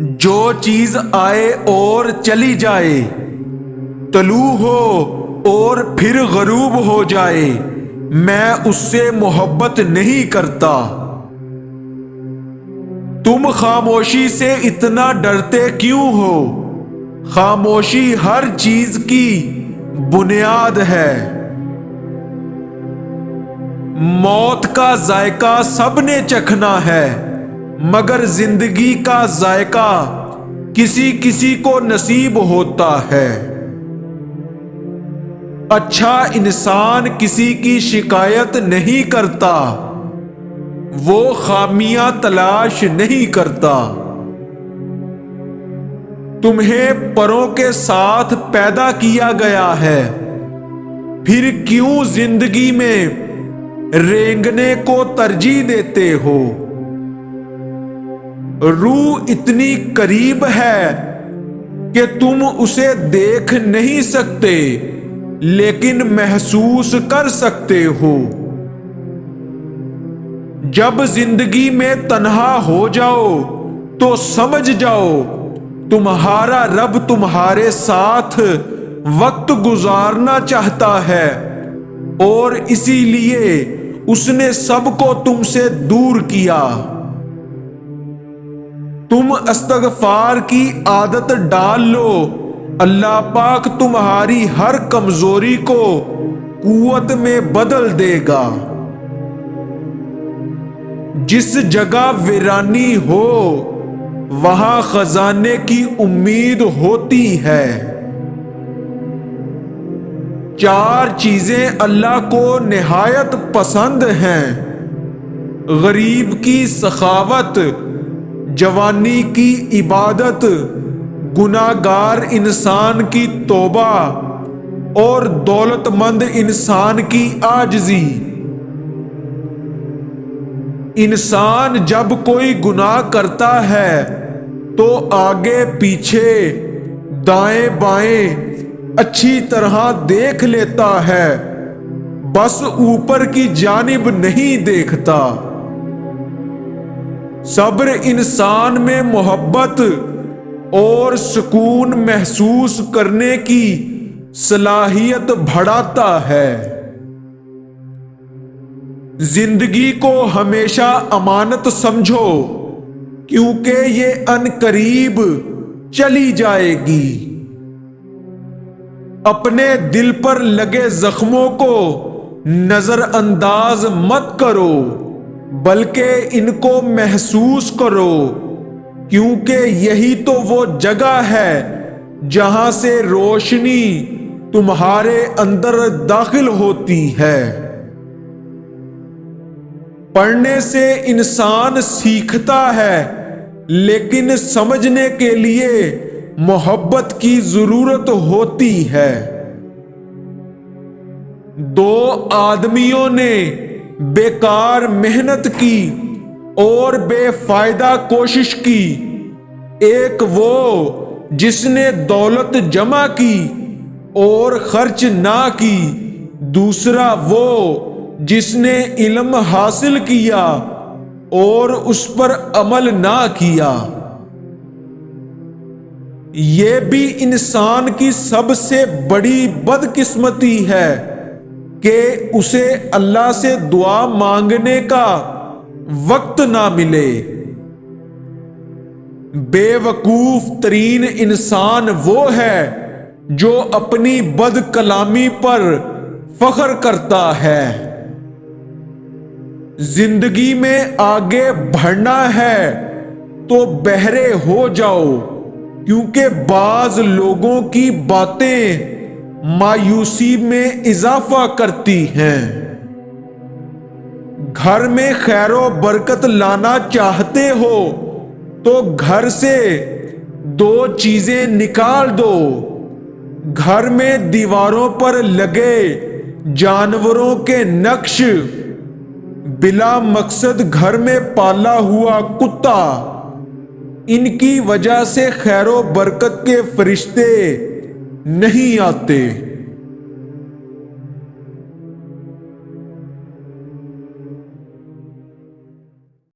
جو چیز آئے اور چلی جائے، طلوع ہو اور پھر غروب ہو جائے، میں اس سے محبت نہیں کرتا۔ تم خاموشی سے اتنا ڈرتے کیوں ہو؟ خاموشی ہر چیز کی بنیاد ہے۔ موت کا ذائقہ سب نے چکھنا ہے، مگر زندگی کا ذائقہ کسی کسی کو نصیب ہوتا ہے۔ اچھا انسان کسی کی شکایت نہیں کرتا، وہ خامیاں تلاش نہیں کرتا۔ تمہیں پروں کے ساتھ پیدا کیا گیا ہے، پھر کیوں زندگی میں رینگنے کو ترجیح دیتے ہو؟ روح اتنی قریب ہے کہ تم اسے دیکھ نہیں سکتے، لیکن محسوس کر سکتے ہو۔ جب زندگی میں تنہا ہو جاؤ تو سمجھ جاؤ تمہارا رب تمہارے ساتھ وقت گزارنا چاہتا ہے، اور اسی لیے اس نے سب کو تم سے دور کیا۔ تم استغفار کی عادت ڈال لو، اللہ پاک تمہاری ہر کمزوری کو قوت میں بدل دے گا۔ جس جگہ ویرانی ہو وہاں خزانے کی امید ہوتی ہے۔ چار چیزیں اللہ کو نہایت پسند ہیں: غریب کی سخاوت، جوانی کی عبادت، گناہگار انسان کی توبہ، اور دولت مند انسان کی عاجزی۔ انسان جب کوئی گناہ کرتا ہے تو آگے پیچھے دائیں بائیں اچھی طرح دیکھ لیتا ہے، بس اوپر کی جانب نہیں دیکھتا۔ صبر انسان میں محبت اور سکون محسوس کرنے کی صلاحیت بڑھاتا ہے۔ زندگی کو ہمیشہ امانت سمجھو، کیونکہ یہ عنقریب چلی جائے گی۔ اپنے دل پر لگے زخموں کو نظر انداز مت کرو، بلکہ ان کو محسوس کرو، کیونکہ یہی تو وہ جگہ ہے جہاں سے روشنی تمہارے اندر داخل ہوتی ہے۔ پڑھنے سے انسان سیکھتا ہے، لیکن سمجھنے کے لیے محبت کی ضرورت ہوتی ہے۔ دو آدمیوں نے بیکار محنت کی اور بے فائدہ کوشش کی، ایک وہ جس نے دولت جمع کی اور خرچ نہ کی، دوسرا وہ جس نے علم حاصل کیا اور اس پر عمل نہ کیا۔ یہ بھی انسان کی سب سے بڑی بدقسمتی ہے کہ اسے اللہ سے دعا مانگنے کا وقت نہ ملے۔ بے وقوف ترین انسان وہ ہے جو اپنی بد کلامی پر فخر کرتا ہے۔ زندگی میں آگے بڑھنا ہے تو بہرے ہو جاؤ، کیونکہ بعض لوگوں کی باتیں مایوسی میں اضافہ کرتی ہیں۔ گھر میں خیر و برکت لانا چاہتے ہو تو گھر سے دو چیزیں نکال دو۔ گھر میں دیواروں پر لگے جانوروں کے نقش، بلا مقصد گھر میں پالا ہوا کتا، ان کی وجہ سے خیر و برکت کے فرشتے نہیں آتے۔